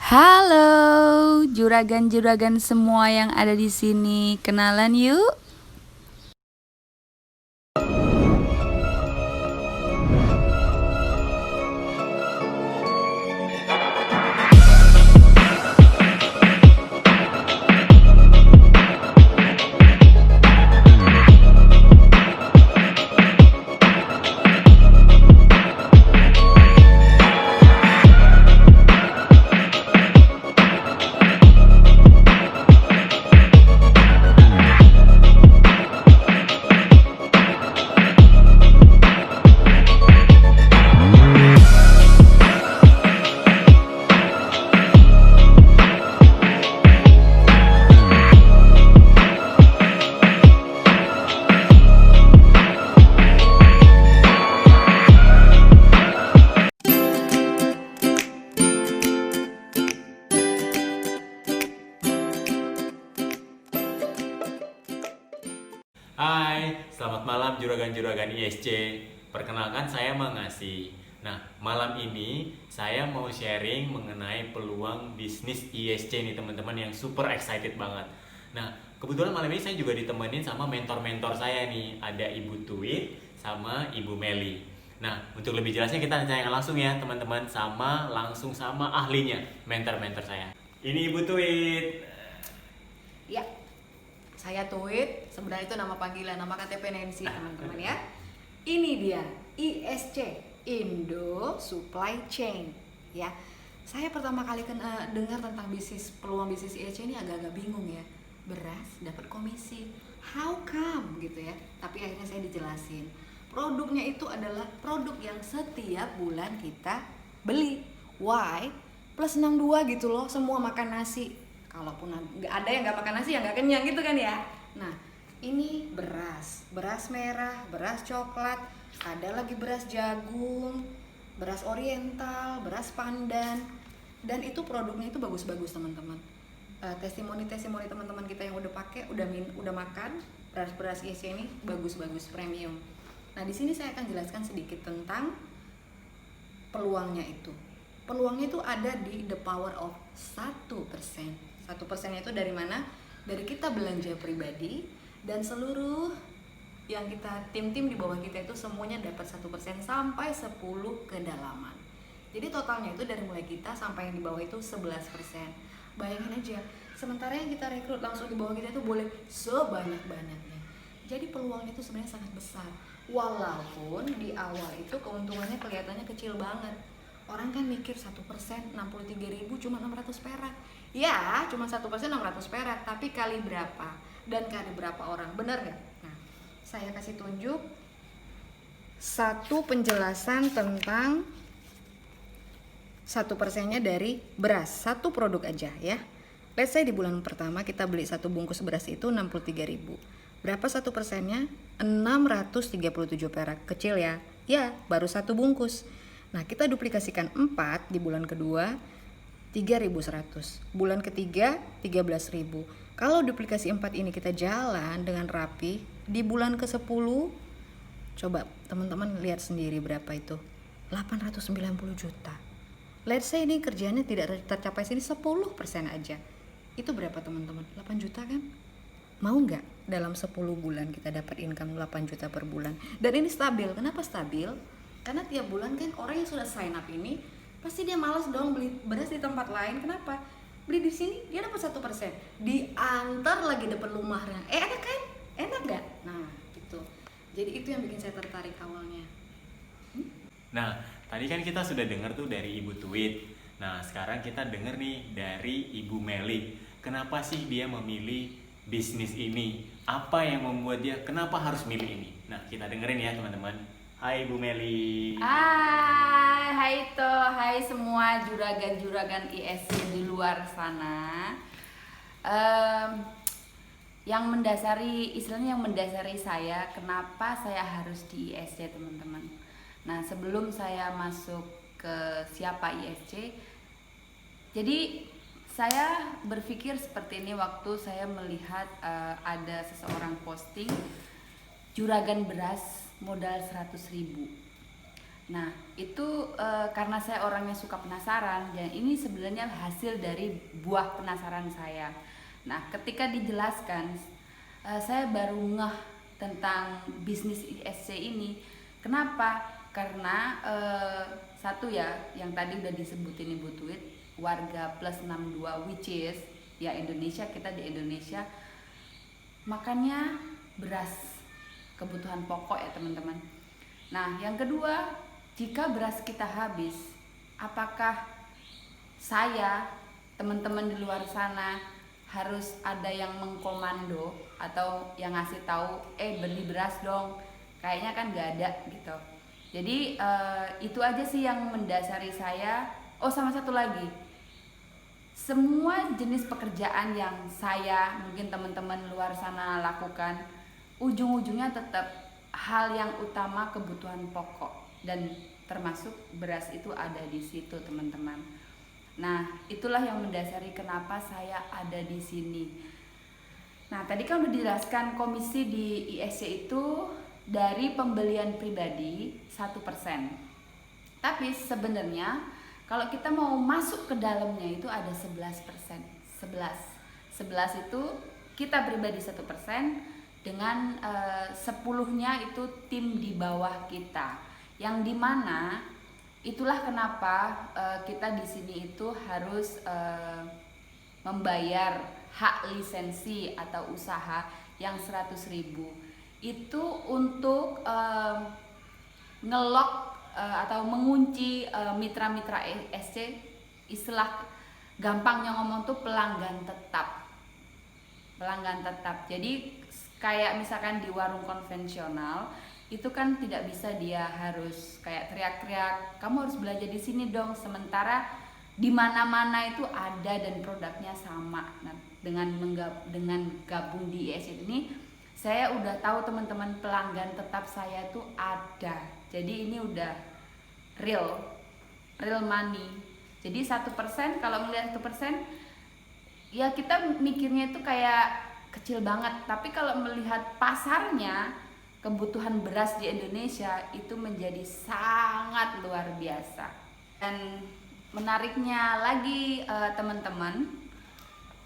Halo, juragan-juragan semua yang ada di sini, kenalan yuk. Hai, selamat malam juragan-juragan ISC. Perkenalkan saya Mangasih. Nah, malam ini saya mau sharing mengenai peluang bisnis ISC nih teman-teman yang super excited banget. Nah, kebetulan malam ini saya juga ditemenin sama mentor-mentor saya nih. Ada Ibu Tweet sama Ibu Meli. Nah, untuk lebih jelasnya kita tanya langsung ya teman-teman langsung sama ahlinya, mentor-mentor saya. Ini Ibu Tweet. Ya, saya Tuit, sebenarnya itu nama panggilan, nama KTP Nancy teman-teman ya. Ini dia, ISC, Indo Supply Chain ya. Saya pertama kali dengar tentang peluang bisnis ISC ini agak-agak bingung ya. Beras dapat komisi, how come gitu ya. Tapi akhirnya saya dijelasin. Produknya itu adalah produk yang setiap bulan kita beli. Why? Plus 62 gitu loh, semua makan nasi. Kalaupun nggak ada yang nggak makan nasi ya nggak kenyang gitu kan ya. Nah ini beras merah, beras coklat, ada lagi beras jagung, beras oriental, beras pandan, dan itu produknya itu bagus-bagus teman-teman. Testimoni teman-teman kita yang udah pakai, udah makan beras ISC ini bagus-bagus premium. Nah di sini saya akan jelaskan sedikit tentang peluangnya itu. Peluangnya itu ada di the power of 1%. 1% itu dari mana? Dari kita belanja pribadi dan seluruh yang kita tim-tim di bawah kita itu semuanya dapat 1% sampai 10 kedalaman. Jadi totalnya itu dari mulai kita sampai yang di bawah itu 11%. Bayangin aja, sementara yang kita rekrut langsung di bawah kita itu boleh sebanyak-banyaknya. Jadi peluangnya itu sebenarnya sangat besar. Walaupun di awal itu keuntungannya kelihatannya kecil banget. Orang kan mikir 1% 63.000 cuma 600 perak. Ya, cuma 1% 600 perak, tapi kali berapa? Dan kali berapa orang? Benar nggak? Nah, saya kasih tunjuk satu penjelasan tentang 1%-nya dari beras, satu produk aja ya. Let's say di bulan pertama kita beli satu bungkus beras itu 63.000. Berapa 1%-nya? 637 perak. Kecil ya? Ya, baru satu bungkus. Nah, kita duplikasikan 4 di bulan kedua 3.100. Bulan ketiga 13.000. Kalau duplikasi 4 ini kita jalan dengan rapi, di bulan ke-10 coba teman-teman lihat sendiri berapa itu. 890 juta. Let's say ini kerjanya tidak tercapai sini 10% aja. Itu berapa teman-teman? 8 juta kan? Mau nggak dalam 10 bulan kita dapat income 8 juta per bulan? Dan ini stabil. Kenapa stabil? Karena tiap bulan kan orang yang sudah sign up ini pasti dia malas dong beli beras di tempat lain. Kenapa? Beli di sini dia dapat 1%, diantar lagi depan rumahnya. Enak kan? Enak nggak? Nah gitu. Jadi itu yang bikin saya tertarik awalnya. Nah, tadi kan kita sudah dengar tuh dari Ibu Tweet. Nah, sekarang kita dengar nih dari Ibu Meli. Kenapa sih dia memilih bisnis ini? Apa yang membuat dia kenapa harus milih ini? Nah, kita dengerin ya teman-teman. Hai Ibu Meli. Hai hai semua juragan-juragan ISC di luar sana. Yang mendasari saya kenapa saya harus di ISC teman-teman. Nah sebelum saya masuk ke siapa ISC, jadi saya berpikir seperti ini waktu saya melihat ada seseorang posting juragan beras modal 100.000. Nah, itu karena saya orangnya suka penasaran, dan ini sebenarnya hasil dari buah penasaran saya. Nah, ketika dijelaskan, saya baru ngeh tentang bisnis ISC ini. Kenapa? Karena satu ya, yang tadi udah disebutin Ibu Tweet, warga plus 62, which is ya Indonesia, kita di Indonesia makannya beras, kebutuhan pokok ya teman-teman. Nah, yang kedua, jika beras kita habis, apakah saya, teman-teman di luar sana harus ada yang mengkomando atau yang ngasih tahu, beli beras dong? Kayaknya kan nggak ada gitu. Jadi itu aja sih yang mendasari saya. Oh, sama satu lagi, semua jenis pekerjaan yang saya, mungkin teman-teman luar sana lakukan, ujung-ujungnya tetap hal yang utama kebutuhan pokok, dan termasuk beras itu ada di situ teman-teman. Nah, itulah yang mendasari kenapa saya ada di sini. Nah, tadi kan udah dijelaskan komisi di ISC itu dari pembelian pribadi 1%. Tapi sebenarnya kalau kita mau masuk ke dalamnya itu ada 11%. 11 itu kita pribadi 1%, dengan 10-nya itu tim di bawah kita. Yang dimana itulah kenapa kita di sini itu harus membayar hak lisensi atau usaha yang 100.000. Itu untuk ngelok atau mengunci mitra-mitra ISC. Istilah gampangnya ngomong tuh pelanggan tetap. Jadi kayak misalkan di warung konvensional itu kan tidak bisa dia harus kayak teriak-teriak, kamu harus belanja di sini dong, sementara di mana-mana itu ada dan produknya sama. Nah, dengan gabung di ISC ini, saya udah tahu teman-teman, pelanggan tetap saya tuh ada. Jadi ini udah real money. Jadi 1%, kalau melihat 1%, ya kita mikirnya itu kayak kecil banget. Tapi kalau melihat pasarnya, kebutuhan beras di Indonesia itu menjadi sangat luar biasa. Dan menariknya lagi teman-teman,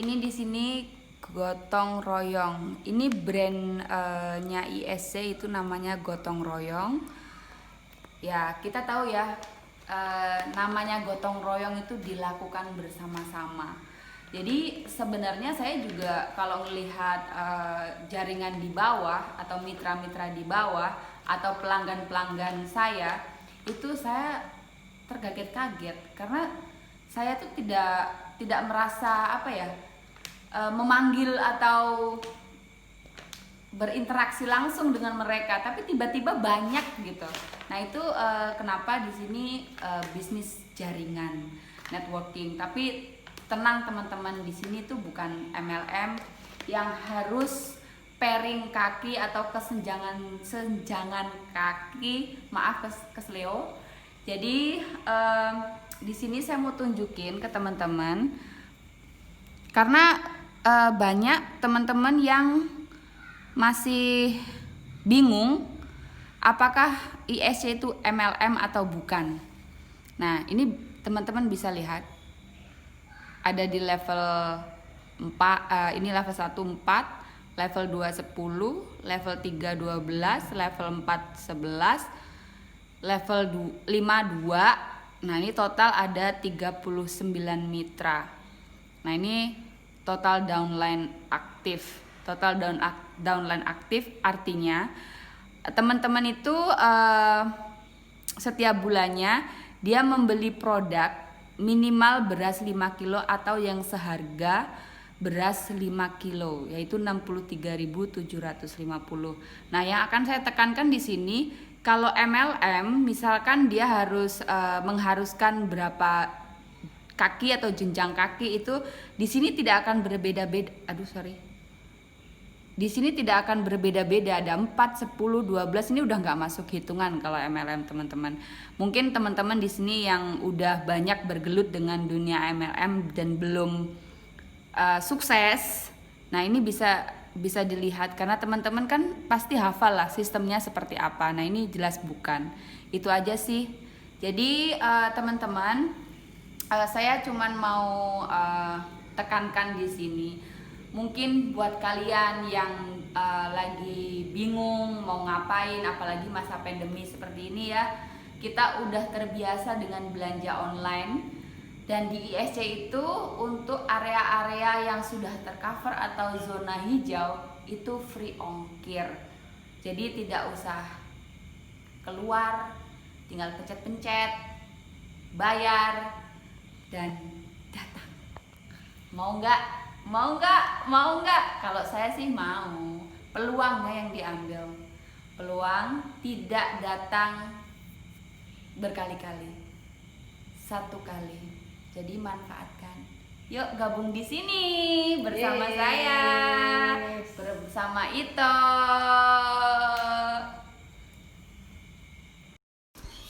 ini di sini gotong royong. Ini brandnya ISC itu namanya gotong royong. Ya, kita tahu ya, namanya gotong royong itu dilakukan bersama-sama. Jadi sebenarnya saya juga kalau melihat jaringan di bawah atau mitra-mitra di bawah atau pelanggan-pelanggan saya, itu saya terkaget-kaget karena saya tuh tidak merasa memanggil atau berinteraksi langsung dengan mereka, tapi tiba-tiba banyak gitu. Nah, itu kenapa di sini bisnis jaringan, networking. Tapi tenang teman-teman, di sini tuh bukan MLM yang harus pairing kaki atau senjangan kaki, maaf kesleo. Jadi di sini saya mau tunjukin ke teman-teman, karena banyak teman-teman yang masih bingung apakah ISC itu MLM atau bukan. Nah, ini teman-teman bisa lihat ada di level 4, ini level 1 4, level 2 10, level 3 12, level 4 11, level 5 2. Nah, ini total ada 39 mitra. Nah, ini total downline aktif. Total downline aktif artinya teman-teman itu setiap bulannya dia membeli produk minimal beras 5 kilo atau yang seharga beras 5 kilo, yaitu 63.750. Nah, yang akan saya tekankan di sini, kalau MLM misalkan dia harus mengharuskan berapa kaki atau jenjang kaki, itu di sini tidak akan berbeda-beda. Di sini tidak akan berbeda-beda, ada 4, 10, 12, ini udah nggak masuk hitungan kalau MLM teman-teman. Mungkin teman-teman di sini yang udah banyak bergelut dengan dunia MLM dan belum sukses, nah ini bisa bisa dilihat karena teman-teman kan pasti hafal lah sistemnya seperti apa. Nah ini jelas bukan. Itu aja sih. Jadi teman-teman, saya cuman mau tekankan di sini. Mungkin buat kalian yang lagi bingung mau ngapain, apalagi masa pandemi seperti ini ya, kita udah terbiasa dengan belanja online. Dan di ISC itu untuk area-area yang sudah tercover atau zona hijau itu free ongkir. Jadi tidak usah keluar, tinggal pencet-pencet, bayar, dan datang. Mau nggak? Mau nggak? Mau nggak? Kalau saya sih mau. Peluangnya yang diambil. Peluang tidak datang berkali-kali, satu kali. Jadi manfaatkan. Yuk gabung di sini bersama saya, bersama Ito.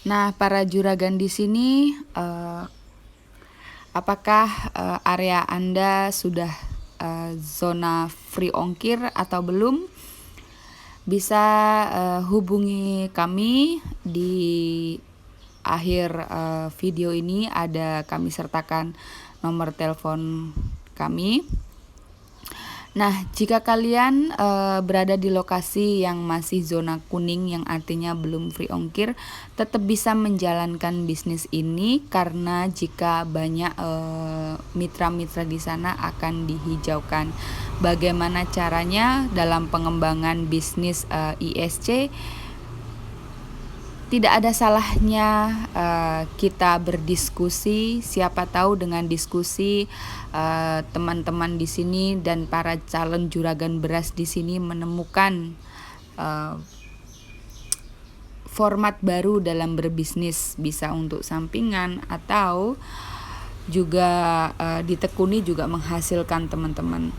Nah, para juragan di sini, apakah area Anda sudah zona free ongkir atau belum? Bisa hubungi kami di akhir video ini, ada kami sertakan nomor telepon kami. Nah, jika kalian berada di lokasi yang masih zona kuning, yang artinya belum free ongkir, tetap bisa menjalankan bisnis ini karena jika banyak mitra-mitra di sana akan dihijaukan. Bagaimana caranya dalam pengembangan bisnis ISC? Tidak ada salahnya kita berdiskusi, siapa tahu dengan diskusi teman-teman di sini dan para calon juragan beras di sini menemukan format baru dalam berbisnis, bisa untuk sampingan atau juga ditekuni juga menghasilkan teman-teman.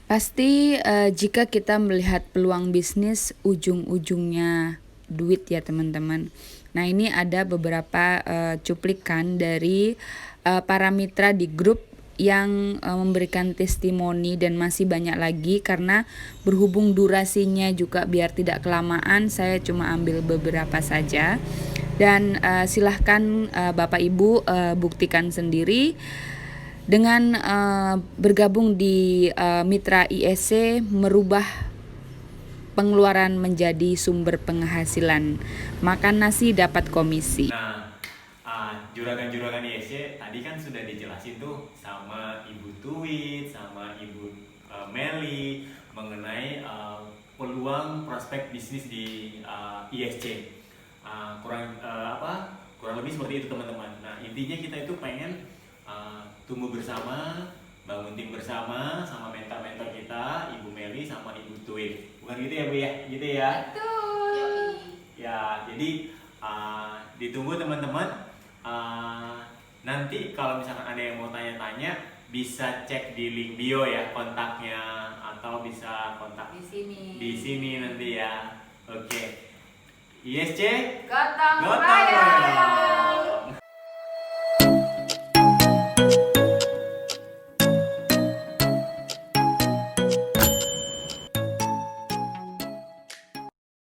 Pasti jika kita melihat peluang bisnis, ujung-ujungnya duit ya teman-teman. Nah ini ada beberapa cuplikan dari para mitra di grup yang memberikan testimoni dan masih banyak lagi, karena berhubung durasinya juga biar tidak kelamaan, saya cuma ambil beberapa saja. Dan silahkan Bapak Ibu buktikan sendiri dengan bergabung di mitra ISC, merubah pengeluaran menjadi sumber penghasilan. Makan nasi dapat komisi. Nah, juragan-juragan ISC tadi kan sudah dijelasin tuh sama Ibu Tuit, sama Ibu Meli mengenai peluang prospek bisnis di ISC. Kurang lebih seperti itu teman-teman. Nah, intinya kita itu pengen tumbuh bersama, bangun tim bersama sama mentor-mentor kita, Ibu Meli sama Ibu Tuit. Bukan gitu ya Bu ya? Gitu ya? Betul. Ya, jadi ditunggu teman-teman. Nanti kalau misalkan ada yang mau tanya-tanya, bisa cek di link bio ya kontaknya, atau bisa kontak di sini nanti ya. Oke. ISC Gotong Gotong royong. royong.